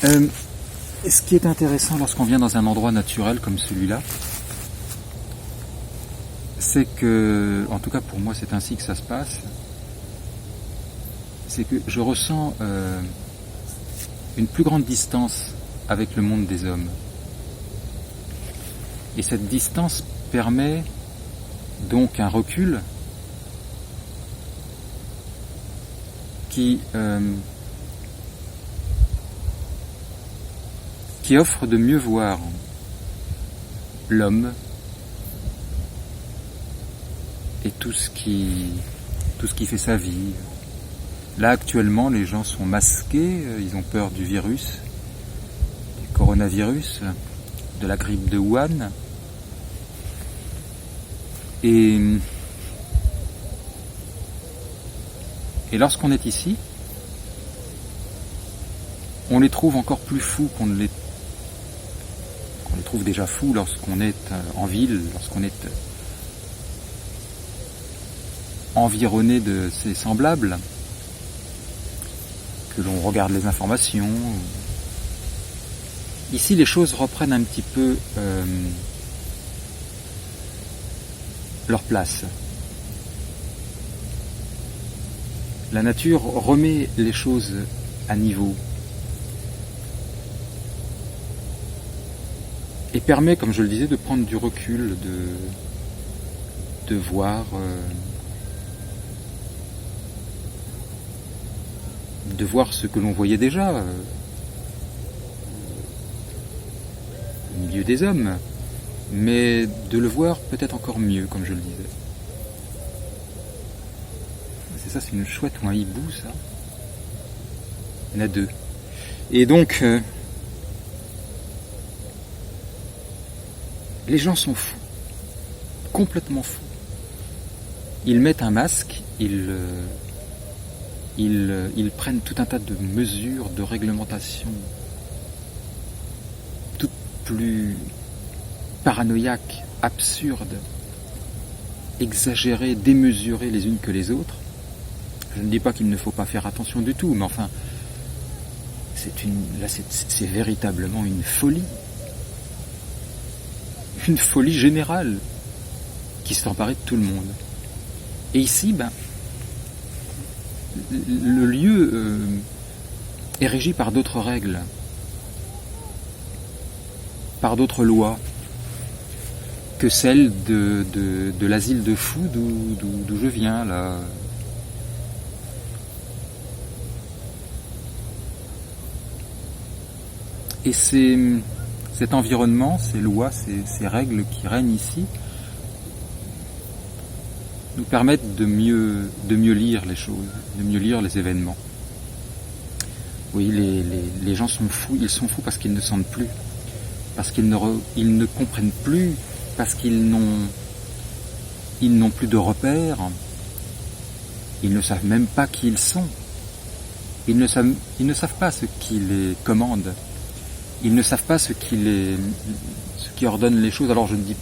Ce qui est intéressant lorsqu'on vient dans un endroit naturel comme celui-là, c'est que, en tout cas pour moi c'est ainsi que ça se passe, c'est que je ressens une plus grande distance avec le monde des hommes. Et cette distance permet donc un recul qui offre de mieux voir l'homme et tout ce qui fait sa vie. Là actuellement les gens sont masqués, ils ont peur du virus, du coronavirus, de la grippe de Wuhan. Et lorsqu'on est ici, on les trouve encore plus fous qu'on les trouve déjà fous lorsqu'on est en ville, lorsqu'on est environné de ses semblables, que l'on regarde les informations. Ici, les choses reprennent un petit peu leur place. La nature remet les choses à niveau et permet, comme je le disais, de prendre du recul, de voir ce que l'on voyait déjà au milieu des hommes, mais de le voir peut-être encore mieux, comme je le disais. C'est ça, c'est une chouette ou un hibou, ça. Il y en a deux. Et donc, les gens sont fous, complètement fous. Ils mettent un masque, ils prennent tout un tas de mesures, de réglementations, toutes plus paranoïaques, absurdes, exagérées, démesurées les unes que les autres. Je ne dis pas qu'il ne faut pas faire attention du tout, mais enfin, c'est véritablement une folie générale qui se fait emparer de tout le monde. Et ici, le lieu est régi par d'autres règles, par d'autres lois que celles de l'asile de fous d'où je viens là. Et cet environnement, ces lois, ces règles qui règnent ici nous permettent de mieux lire les choses, de mieux lire les événements. Oui, les gens sont fous, ils sont fous parce qu'ils ne sentent plus, parce qu'ils ne comprennent plus, parce qu'ils n'ont plus de repères, ils ne savent même pas qui ils sont, ils ne savent pas ce qui les commande, ils ne savent pas ce qui ordonne les choses. Alors je ne dis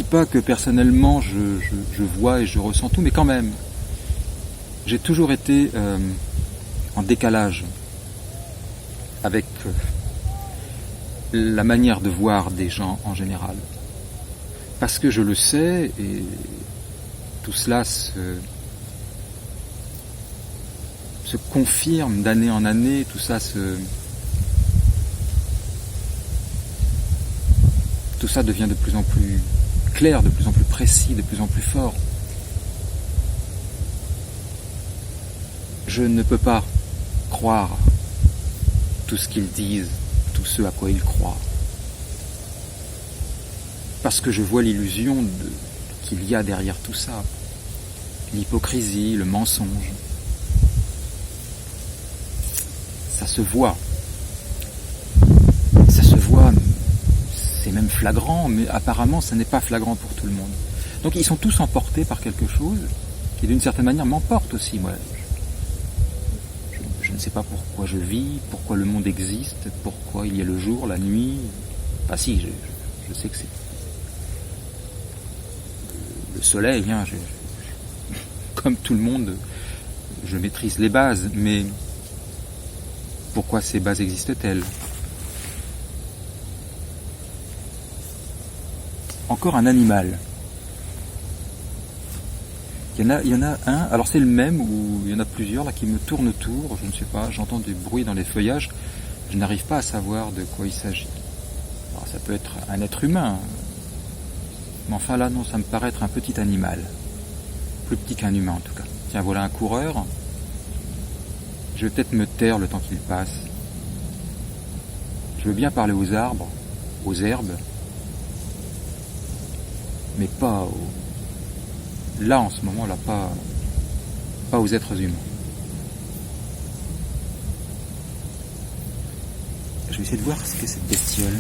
pas que personnellement je vois et je ressens tout, mais quand même, j'ai toujours été en décalage avec la manière de voir des gens en général. Parce que je le sais, et tout cela se confirme d'année en année, tout ça devient de plus en plus clair, de plus en plus précis, de plus en plus fort. Je ne peux pas croire tout ce qu'ils disent, tout ce à quoi ils croient. Parce que je vois l'illusion qu'il y a derrière tout ça. L'hypocrisie, le mensonge. Ça se voit. C'est même flagrant, mais apparemment ça n'est pas flagrant pour tout le monde. Donc ils sont tous emportés par quelque chose qui d'une certaine manière m'emporte aussi. Moi, je ne sais pas pourquoi je vis, pourquoi le monde existe, pourquoi il y a le jour, la nuit. Enfin si, je sais que c'est le soleil, comme tout le monde, je maîtrise les bases, mais Pourquoi ces bases existent-elles? Encore un animal. Il y en a un, alors c'est le même, ou il y en a plusieurs là qui me tournent autour, je ne sais pas, j'entends du bruit dans les feuillages, je n'arrive pas à savoir de quoi il s'agit. Alors ça peut être un être humain, mais enfin là non, ça me paraît être un petit animal, plus petit qu'un humain en tout cas. Tiens, voilà un coureur, je vais peut-être me taire le temps qu'il passe. Je veux bien parler aux arbres, aux herbes, mais pas là en ce moment là, pas aux êtres humains. Je vais essayer de voir ce qu'est cette bestiole.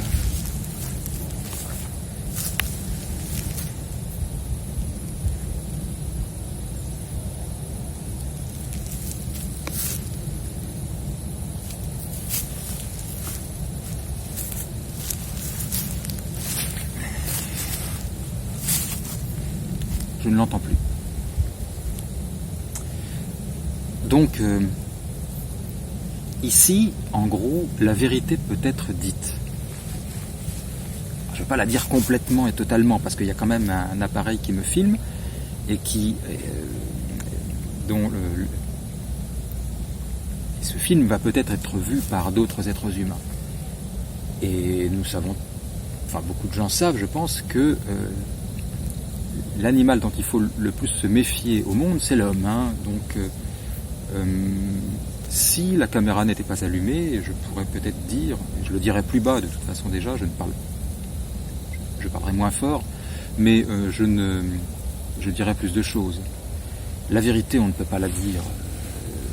Je ne l'entends plus. Donc, ici, en gros, la vérité peut être dite. Je ne vais pas la dire complètement et totalement, parce qu'il y a quand même un appareil qui me filme, et dont ce film va peut-être être vu par d'autres êtres humains. Et nous savons, enfin beaucoup de gens savent, je pense, que l'animal dont il faut le plus se méfier au monde, c'est l'homme. Donc, si la caméra n'était pas allumée, je pourrais peut-être dire, et je le dirais plus bas de toute façon déjà, je parlerai moins fort, mais je dirais plus de choses. La vérité, on ne peut pas la dire.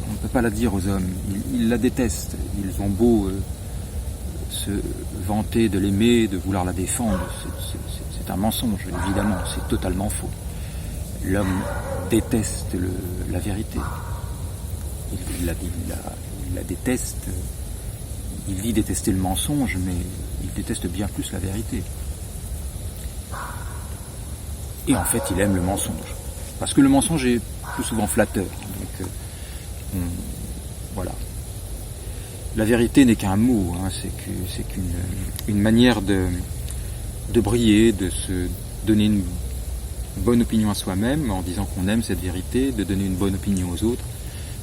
On ne peut pas la dire aux hommes. Ils la détestent. Ils ont beau se vanter de l'aimer, de vouloir la défendre. C'est un mensonge, évidemment. C'est totalement faux. L'homme déteste la vérité. Il la déteste. Il dit détester le mensonge, mais il déteste bien plus la vérité. Et en fait, il aime le mensonge. Parce que le mensonge est plus souvent flatteur. Donc, voilà. La vérité n'est qu'un mot. C'est qu'une manière de briller, de se donner une bonne opinion à soi-même en disant qu'on aime cette vérité, de donner une bonne opinion aux autres.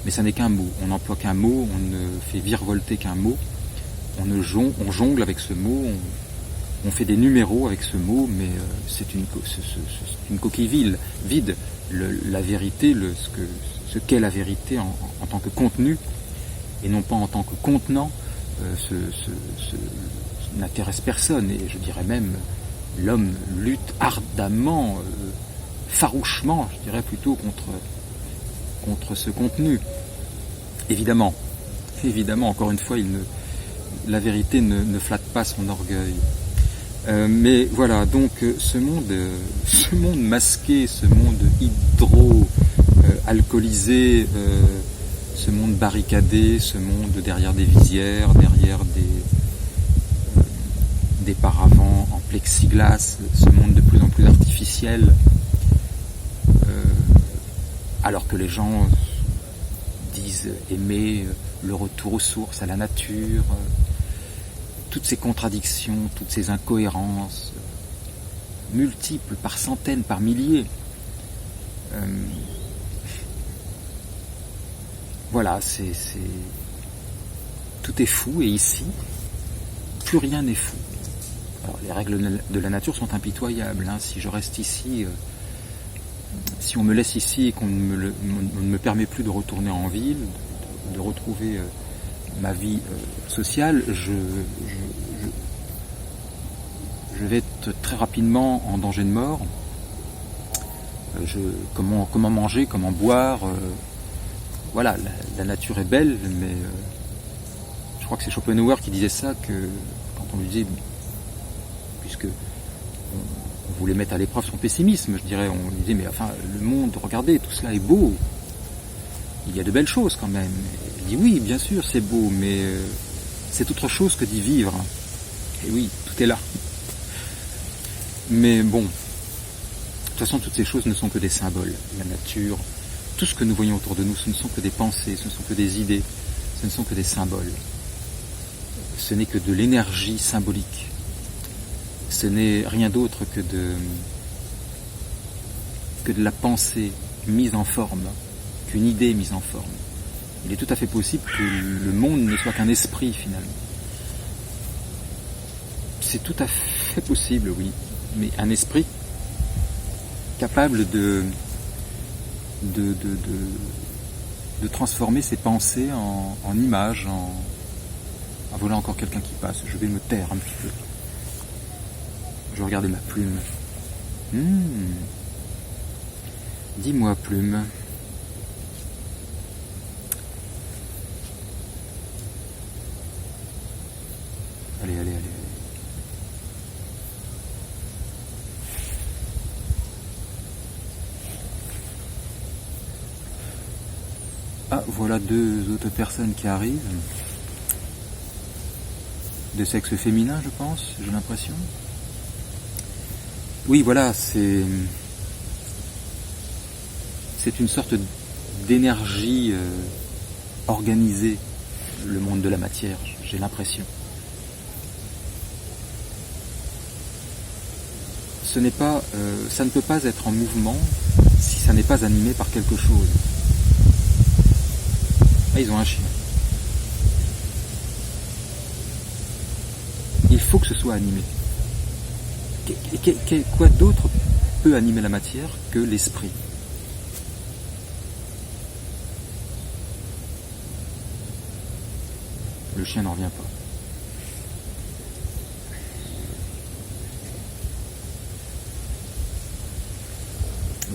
Mais ça n'est qu'un mot. On n'emploie qu'un mot, on ne fait virevolter qu'un mot. On jongle avec ce mot, on fait des numéros avec ce mot, mais c'est une coquille vide. La vérité, ce qu'est la vérité en tant que contenu, et non pas en tant que contenant, n'intéresse personne. Et je dirais même, l'homme lutte ardemment, farouchement, je dirais plutôt, contre ce contenu. Évidemment, encore une fois, la vérité ne flatte pas son orgueil. Mais voilà, donc ce monde masqué, ce monde alcoolisé, ce monde barricadé, ce monde derrière des visières, derrière des paravents en plexiglas, ce monde de plus en plus artificiel, alors que les gens disent aimer le retour aux sources, à la nature, toutes ces contradictions, toutes ces incohérences, multiples, par centaines, par milliers. Voilà, tout est fou, et ici, plus rien n'est fou. Alors, les règles de la nature sont impitoyables. Si je reste ici, si on me laisse ici et qu'on ne me permet plus de retourner en ville, de retrouver ma vie sociale, je vais être très rapidement en danger de mort. Comment manger, comment boire, voilà, la nature est belle, mais je crois que c'est Schopenhauer qui disait ça, que quand on lui disait, puisque on voulait mettre à l'épreuve son pessimisme, je dirais, on lui disait, mais enfin, le monde, regardez, tout cela est beau, il y a de belles choses quand même. Il dit, oui, bien sûr, c'est beau, mais c'est autre chose que d'y vivre. Et oui, tout est là. Mais bon, de toute façon, toutes ces choses ne sont que des symboles. La nature, tout ce que nous voyons autour de nous, ce ne sont que des pensées, ce ne sont que des idées, ce ne sont que des symboles. ce n'est que de l'énergie symbolique. Ce n'est rien d'autre que de la pensée mise en forme, qu'une idée mise en forme. Il est tout à fait possible que le monde ne soit qu'un esprit finalement. C'est tout à fait possible, oui, mais un esprit capable de transformer ses pensées en images, Ah voilà encore quelqu'un qui passe, je vais me taire un petit peu. Je vais regarder ma plume. Dis-moi, plume. Allez. Ah, voilà deux autres personnes qui arrivent. De sexe féminin, je pense, j'ai l'impression. Oui, voilà, c'est une sorte d'énergie organisée, le monde de la matière, j'ai l'impression. Ça ne peut pas être en mouvement si ça n'est pas animé par quelque chose. Ah, ils ont un chien. Il faut que ce soit animé. Quoi d'autre peut animer la matière que l'esprit? Le chien n'en revient pas.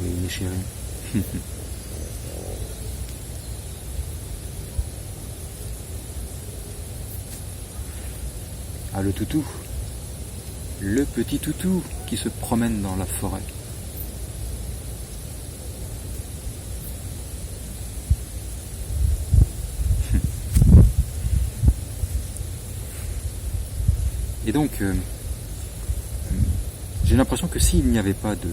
Oui, mes chéris. Ah, le toutou. Le petit toutou qui se promène dans la forêt. Et donc, j'ai l'impression que s'il n'y avait pas de...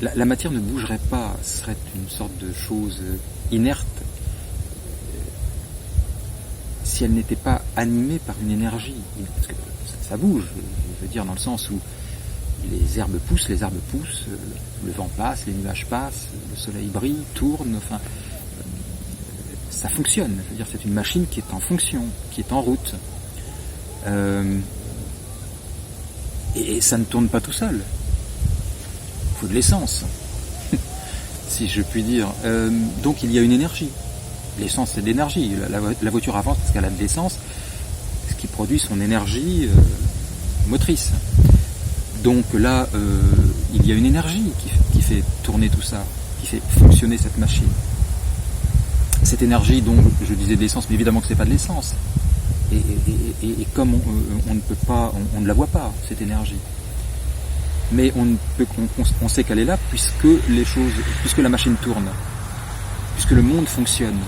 La matière ne bougerait pas, ce serait une sorte de chose inerte, si elle n'était pas animée par une énergie. Parce que ça bouge, je veux dire, dans le sens où les arbres poussent, le vent passe, les nuages passent, le soleil brille, tourne, enfin, ça fonctionne. Je veux dire, c'est une machine qui est en fonction, qui est en route. Et ça ne tourne pas tout seul. Il faut de l'essence, si je puis dire. Donc il y a une énergie. L'essence, c'est de l'énergie. La voiture avance parce qu'elle a de l'essence, ce qui produit son énergie motrice. Donc là, il y a une énergie qui fait tourner tout ça, qui fait fonctionner cette machine. Cette énergie, dont je disais de l'essence, mais évidemment que c'est pas de l'essence. Et comme on ne peut pas, on ne la voit pas, cette énergie. Mais on sait qu'elle est là puisque la machine tourne, puisque le monde fonctionne.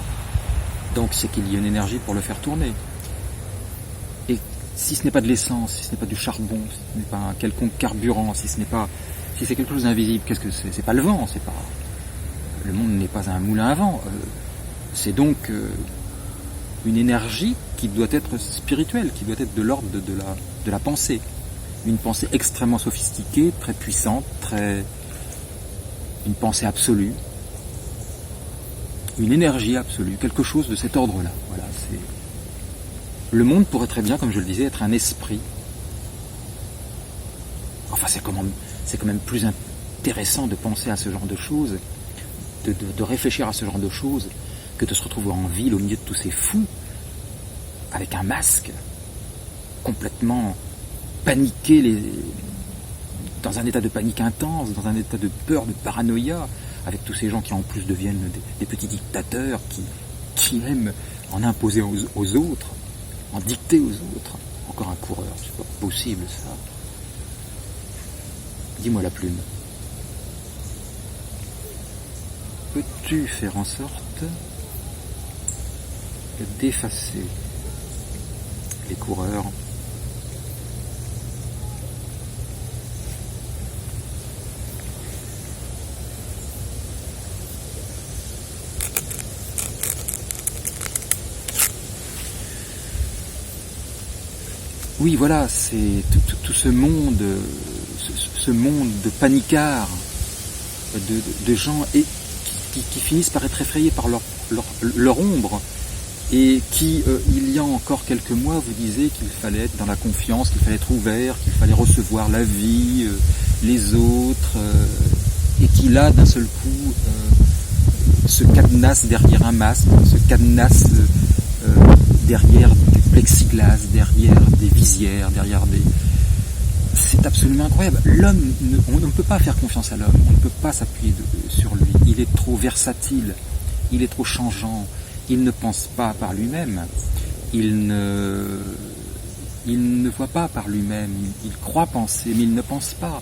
Donc c'est qu'il y a une énergie pour le faire tourner. Et si ce n'est pas de l'essence, si ce n'est pas du charbon, si ce n'est pas un quelconque carburant, si c'est quelque chose d'invisible, qu'est-ce que c'est? C'est pas le vent, le monde n'est pas un moulin à vent. C'est donc une énergie qui doit être spirituelle, qui doit être de l'ordre de la pensée. Une pensée extrêmement sophistiquée, très puissante, une pensée absolue, une énergie absolue, quelque chose de cet ordre-là. Voilà, le monde pourrait très bien, comme je le disais, être un esprit. Enfin, c'est quand même plus intéressant de penser à ce genre de choses, de réfléchir à ce genre de choses, que de se retrouver en ville au milieu de tous ces fous, avec un masque, complètement paniqués, dans un état de panique intense, dans un état de peur, de paranoïa, avec tous ces gens qui en plus deviennent des petits dictateurs qui aiment en imposer aux autres, en dicter aux autres. Encore un coureur, c'est pas possible ça. Dis-moi la plume. Peux-tu faire en sorte d'effacer les coureurs ? Oui, voilà, c'est tout ce monde, ce monde de panicards, de gens qui finissent par être effrayés par leur ombre, et qui, il y a encore quelques mois, vous disiez qu'il fallait être dans la confiance, qu'il fallait être ouvert, qu'il fallait recevoir la vie, les autres, et qui là, d'un seul coup, se cadenasse derrière un masque, se cadenasse derrière du plexiglas, derrière des visières, derrière des... C'est absolument incroyable. L'homme, on ne peut pas faire confiance à l'homme, on ne peut pas s'appuyer sur lui. Il est trop versatile, il est trop changeant, il ne pense pas par lui-même, il ne voit pas par lui-même, il croit penser, mais il ne pense pas,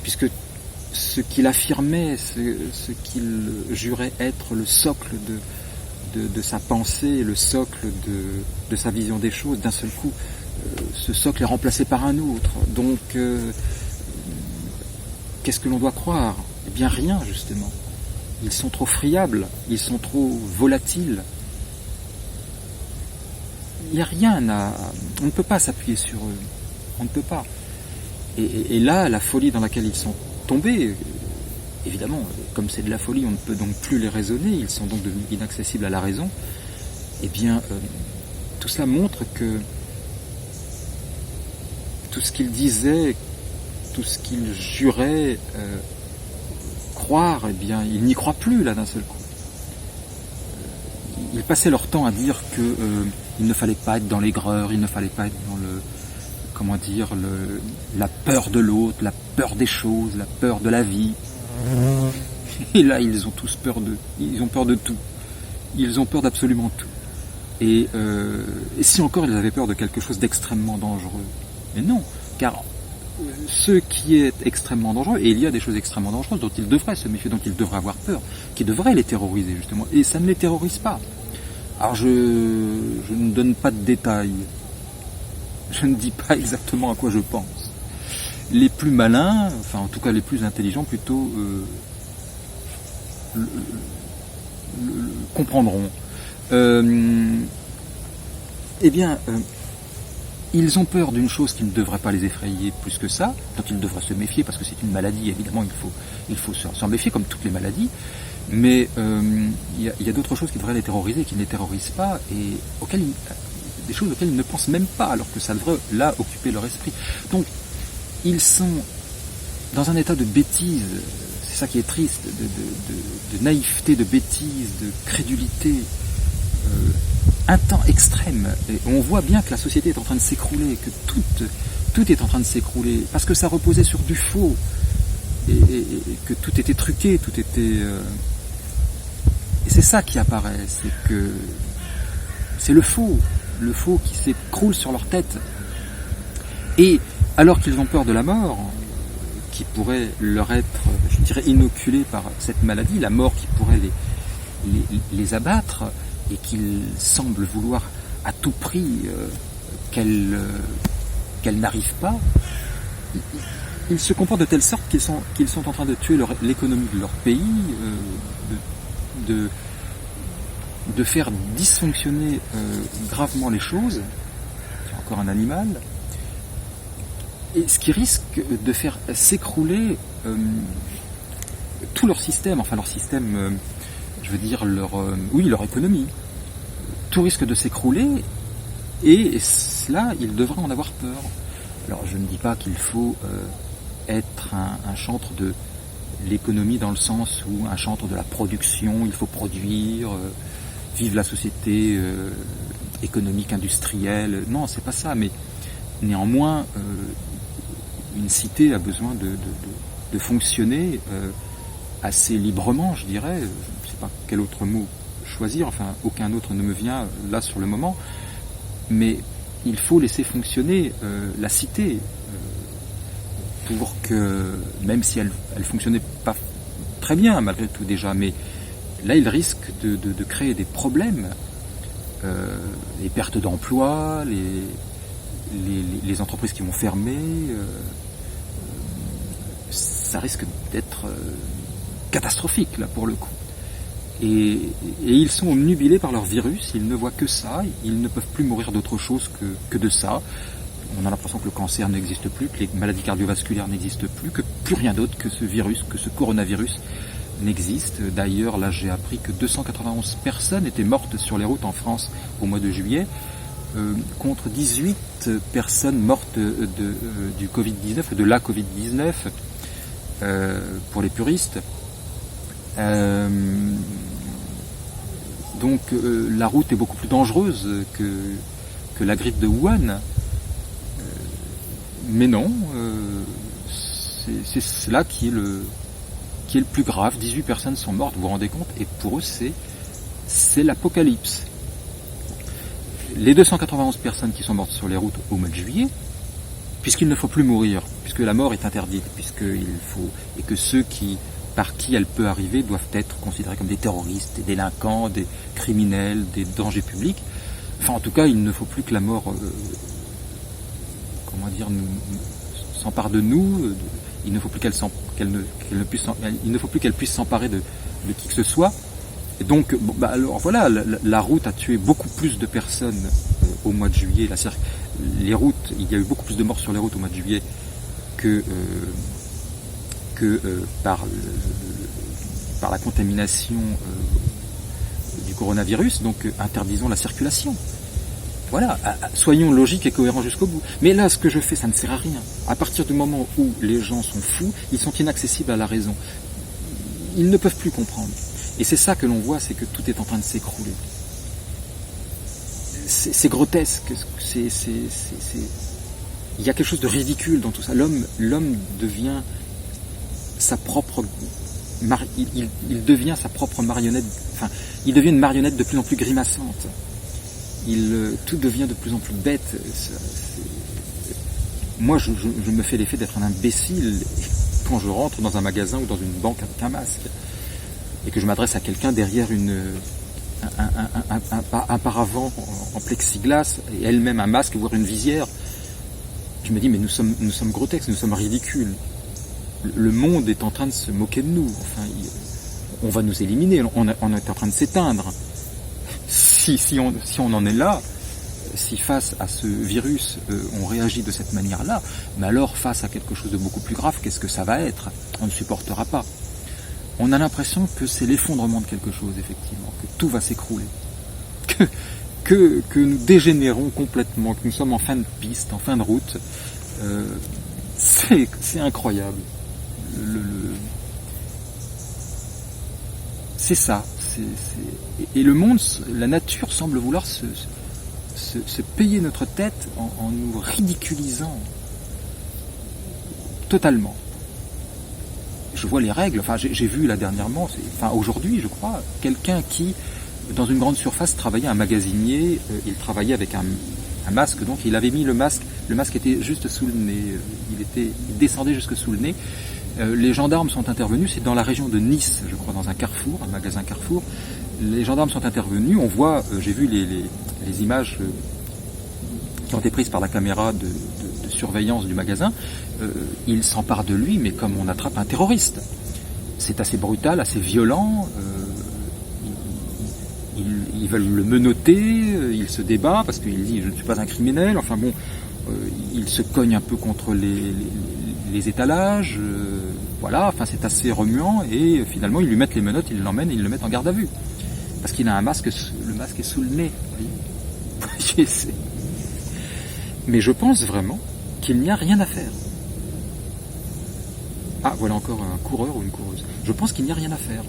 puisque ce qu'il affirmait, ce qu'il jurait être le socle de sa pensée, le socle de sa vision des choses, d'un seul coup, ce socle est remplacé par un autre. Donc, qu'est-ce que l'on doit croire? Eh bien rien, justement. Ils sont trop friables, ils sont trop volatiles. Il n'y a rien à... On ne peut pas s'appuyer sur eux. On ne peut pas. Et là, la folie dans laquelle ils sont tombés, évidemment, comme c'est de la folie, on ne peut donc plus les raisonner, ils sont donc devenus inaccessibles à la raison. Eh bien, tout cela montre que tout ce qu'ils disaient, tout ce qu'ils juraient croire, eh bien, ils n'y croient plus là d'un seul coup. Ils passaient leur temps à dire que il ne fallait pas être dans l'aigreur, il ne fallait pas être dans le, comment dire, la peur de l'autre, la peur des choses, la peur de la vie. Et là, ils ont tous peur ils ont peur de tout. Ils ont peur d'absolument tout. Et si encore ils avaient peur de quelque chose d'extrêmement dangereux. Mais non, car ce qui est extrêmement dangereux, et il y a des choses extrêmement dangereuses dont ils devraient se méfier, dont ils devraient avoir peur, qui devraient les terroriser justement, et ça ne les terrorise pas. Alors je ne donne pas de détails, je ne dis pas exactement à quoi je pense. Les plus malins, enfin en tout cas les plus intelligents plutôt, comprendront. Eh bien, ils ont peur d'une chose qui ne devrait pas les effrayer plus que ça, dont ils devraient se méfier, parce que c'est une maladie, évidemment, il faut s'en méfier, comme toutes les maladies, mais il y a d'autres choses qui devraient les terroriser, qui ne les terrorisent pas, et des choses auxquelles ils ne pensent même pas, alors que ça devrait, là, occuper leur esprit. Donc, ils sont dans un état de bêtise, c'est ça qui est triste, de naïveté, de bêtise, de crédulité, un temps extrême. Et on voit bien que la société est en train de s'écrouler, que tout est en train de s'écrouler, parce que ça reposait sur du faux, et que tout était truqué, tout était... Et c'est ça qui apparaît, c'est que c'est le faux qui s'écroule sur leur tête. Et alors qu'ils ont peur de la mort, qui pourrait leur être, je dirais, inoculée par cette maladie, la mort qui pourrait les abattre, et qu'ils semblent vouloir à tout prix qu'elle n'arrive pas, ils se comportent de telle sorte qu'ils sont en train de tuer l'économie de leur pays, de faire dysfonctionner gravement les choses, c'est encore un animal, et ce qui risque de faire s'écrouler tout leur système, je veux dire leur économie. Tout risque de s'écrouler, et cela, ils devraient en avoir peur. Alors je ne dis pas qu'il faut être un chantre de l'économie dans le sens où un chantre de la production, il faut produire, vivre la société économique, industrielle. Non, c'est pas ça, mais néanmoins, une cité a besoin de fonctionner assez librement, je dirais. Je ne sais pas quel autre mot choisir, enfin aucun autre ne me vient là sur le moment, mais il faut laisser fonctionner la cité pour que, même si elle fonctionnait pas très bien malgré tout déjà, mais là il risque de créer des problèmes, les pertes d'emplois, les entreprises qui vont fermer, ça risque d'être catastrophique là pour le coup. Et ils sont omnubilés par leur virus, ils ne voient que ça, ils ne peuvent plus mourir d'autre chose que de ça. On a l'impression que le cancer n'existe plus, que les maladies cardiovasculaires n'existent plus, que plus rien d'autre que ce virus, que ce coronavirus n'existe. D'ailleurs, là j'ai appris que 291 personnes étaient mortes sur les routes en France au mois de juillet, contre 18 personnes mortes du Covid-19, de la Covid-19, pour les puristes. Donc la route est beaucoup plus dangereuse que la grippe de Wuhan. Mais non, c'est cela qui est le plus grave. 18 personnes sont mortes, vous vous rendez compte, et pour eux c'est l'apocalypse. Les 291 personnes qui sont mortes sur les routes au mois de juillet, puisqu'il ne faut plus mourir, puisque la mort est interdite, et que ceux par qui elle peut arriver doivent être considérés comme des terroristes, des délinquants, des criminels, des dangers publics. Enfin, en tout cas, il ne faut plus que la mort, s'empare de nous. Il ne faut plus il ne faut plus qu'elle puisse s'emparer de qui que ce soit. Et donc, alors voilà, la route a tué beaucoup plus de personnes au mois de juillet. Les routes, il y a eu beaucoup plus de morts sur les routes au mois de juillet que par la contamination du coronavirus. Donc, interdisons la circulation. Voilà, soyons logiques et cohérents jusqu'au bout. Mais là, ce que je fais, ça ne sert à rien. À partir du moment où les gens sont fous, ils sont inaccessibles à la raison. Ils ne peuvent plus comprendre. Et c'est ça que l'on voit, c'est que tout est en train de s'écrouler. C'est grotesque. Il y a quelque chose de ridicule dans tout ça. L'homme devient sa propre... Il devient sa propre marionnette. Enfin, il devient une marionnette de plus en plus grimaçante. Tout devient de plus en plus bête. Moi, je me fais l'effet d'être un imbécile quand je rentre dans un magasin ou dans une banque avec un masque et que je m'adresse à quelqu'un derrière un paravent en plexiglas et elle-même un masque, voire une visière. Je me dis, mais nous sommes grotesques, nous sommes ridicules. Le monde est en train de se moquer de nous. Enfin, on va nous éliminer. On est en train de s'éteindre. Si on en est là, si face à ce virus, on réagit de cette manière-là, mais alors face à quelque chose de beaucoup plus grave, qu'est-ce que ça va être? On ne supportera pas. On a l'impression que c'est l'effondrement de quelque chose, effectivement, que tout va s'écrouler, que nous dégénérons complètement, que nous sommes en fin de piste, en fin de route. C'est incroyable. C'est ça. Et le monde, la nature semble vouloir se payer notre tête en nous ridiculisant totalement. Je vois les règles, enfin j'ai vu là dernièrement, aujourd'hui je crois, quelqu'un qui, dans une grande surface, travaillait un magasinier, il travaillait avec un masque, donc il avait mis le masque était juste sous le nez, il descendait jusque sous le nez. Les gendarmes sont intervenus, c'est dans la région de Nice, je crois, dans un Carrefour, un magasin Carrefour. Les gendarmes sont intervenus, on voit, j'ai vu les images qui ont été prises par la caméra de surveillance du magasin. Ils s'emparent de lui, mais comme on attrape un terroriste. C'est assez brutal, assez violent. Ils veulent le menotter, il se débat parce qu'il dit je ne suis pas un criminel. Enfin bon, il se cogne un peu contre les étalages. Voilà, enfin c'est assez remuant et finalement ils lui mettent les menottes, ils l'emmènent et ils le mettent en garde à vue parce qu'il a un masque, le masque est sous le nez. Mais je pense vraiment qu'il n'y a rien à faire. Ah, voilà encore un coureur ou une coureuse. Je pense qu'il n'y a rien à faire.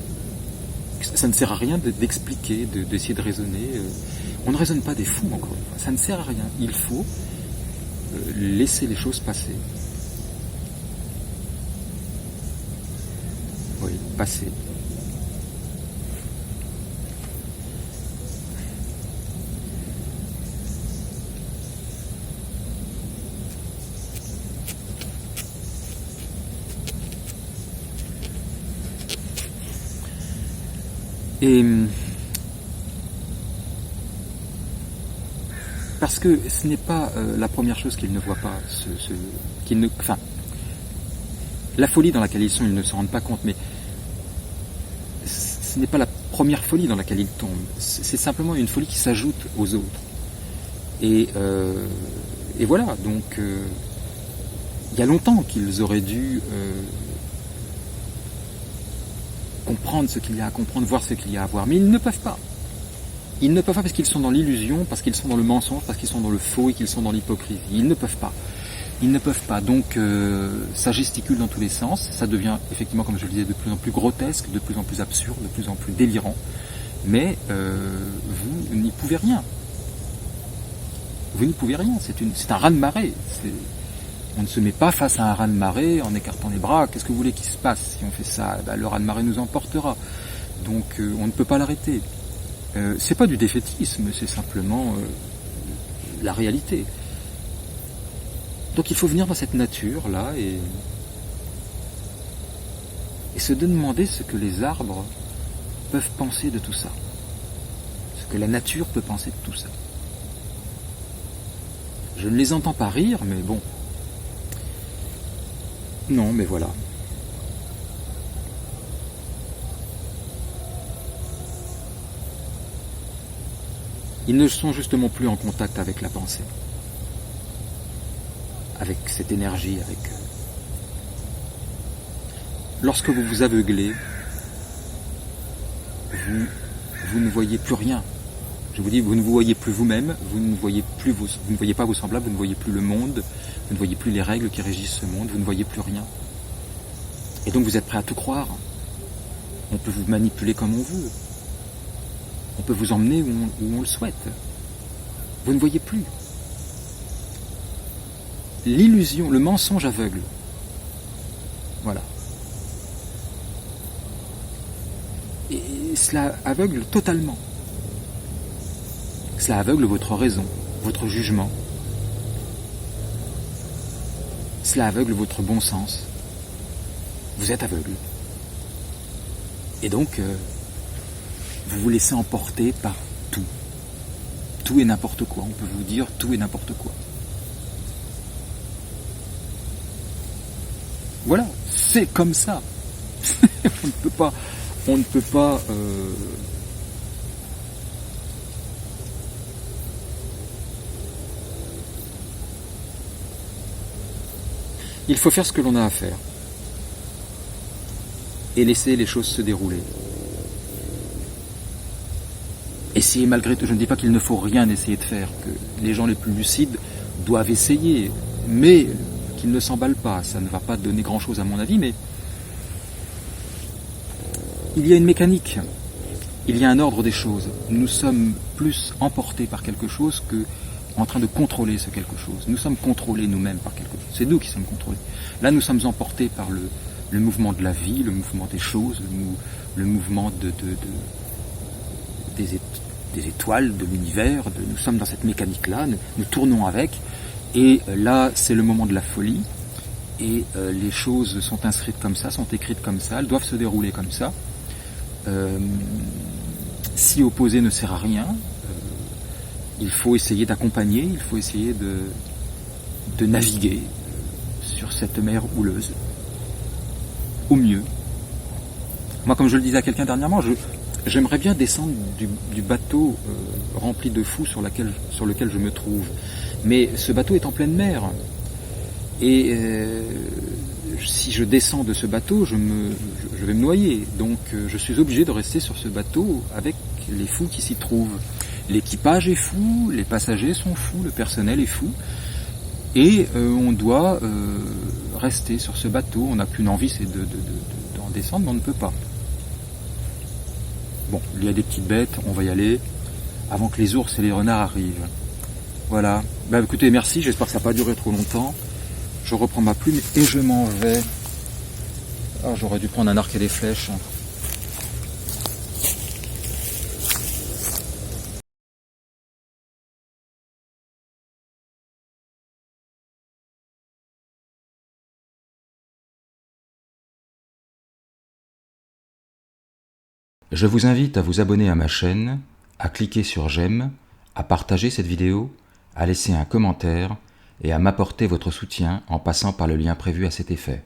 Ça ne sert à rien d'expliquer, d'essayer de raisonner. On ne raisonne pas des fous, encore une fois. Ça ne sert à rien. Il faut laisser les choses passer. Oui, passer. Et parce que ce n'est pas la première chose qu'ils ne voient pas, la folie dans laquelle ils sont, ils ne se rendent pas compte, mais ce n'est pas la première folie dans laquelle ils tombent, c'est simplement une folie qui s'ajoute aux autres. Et Et voilà, donc il y a longtemps qu'ils auraient dû comprendre ce qu'il y a à comprendre, voir ce qu'il y a à voir, mais ils ne peuvent pas. Ils ne peuvent pas parce qu'ils sont dans l'illusion, parce qu'ils sont dans le mensonge, parce qu'ils sont dans le faux et qu'ils sont dans l'hypocrisie. Ils ne peuvent pas. Ils ne peuvent pas. Donc ça gesticule dans tous les sens, ça devient effectivement, comme je le disais, de plus en plus grotesque, de plus en plus absurde, de plus en plus délirant, mais vous n'y pouvez rien. Vous n'y pouvez rien, c'est un raz-de-marée. On ne se met pas face à un raz-de-marée en écartant les bras. Qu'est-ce que vous voulez qu'il se passe si on fait ça? Le raz-de-marée nous emportera. Donc on ne peut pas l'arrêter. C'est pas du défaitisme, c'est simplement la réalité. Donc il faut venir dans cette nature-là et se demander ce que les arbres peuvent penser de tout ça. Ce que la nature peut penser de tout ça. Je ne les entends pas rire, mais bon. Non, mais voilà. Ils ne sont justement plus en contact avec la pensée. Avec cette énergie, avec... Lorsque vous vous aveuglez, vous ne voyez plus rien. Je vous dis, vous ne vous voyez plus vous-même, vous ne voyez pas vos semblables, vous ne voyez plus le monde, vous ne voyez plus les règles qui régissent ce monde, vous ne voyez plus rien. Et donc vous êtes prêt à tout croire. On peut vous manipuler comme on veut. On peut vous emmener où on le souhaite. Vous ne voyez plus. L'illusion, le mensonge aveugle. Voilà. Et cela aveugle totalement. Cela aveugle votre raison, votre jugement. Cela aveugle votre bon sens. Vous êtes aveugle. Et donc, vous vous laissez emporter par tout. Tout et n'importe quoi. On peut vous dire tout et n'importe quoi. Voilà, c'est comme ça. On ne peut pas il faut faire ce que l'on a à faire et laisser les choses se dérouler. Essayez malgré tout, je ne dis pas qu'il ne faut rien essayer de faire, que les gens les plus lucides doivent essayer, mais qu'ils ne s'emballent pas, ça ne va pas donner grand chose à mon avis, mais il y a une mécanique, il y a un ordre des choses. Nous sommes plus emportés par quelque chose que en train de contrôler ce quelque chose. Nous sommes contrôlés nous-mêmes par quelque chose. C'est nous qui sommes contrôlés. Là, nous sommes emportés par le mouvement de la vie, le mouvement des choses, le mouvement des étoiles, de l'univers. Nous sommes dans cette mécanique-là, nous tournons avec. Et là, c'est le moment de la folie. Et les choses sont inscrites comme ça, sont écrites comme ça, elles doivent se dérouler comme ça. S'y opposer ne sert à rien. Il faut essayer d'accompagner, il faut essayer de naviguer sur cette mer houleuse, au mieux. Moi, comme je le disais à quelqu'un dernièrement, j'aimerais bien descendre du bateau rempli de fous sur lequel je me trouve. Mais ce bateau est en pleine mer. Et si je descends de ce bateau, je vais me noyer. Donc je suis obligé de rester sur ce bateau avec les fous qui s'y trouvent. L'équipage est fou, les passagers sont fous, le personnel est fou. Et on doit rester sur ce bateau. On n'a qu'une envie, c'est d'en descendre, mais on ne peut pas. Bon, il y a des petites bêtes, on va y aller avant que les ours et les renards arrivent. Voilà. Bah écoutez, merci, j'espère que ça n'a pas duré trop longtemps. Je reprends ma plume et je m'en vais. Ah, j'aurais dû prendre un arc et des flèches. Je vous invite à vous abonner à ma chaîne, à cliquer sur j'aime, à partager cette vidéo, à laisser un commentaire et à m'apporter votre soutien en passant par le lien prévu à cet effet.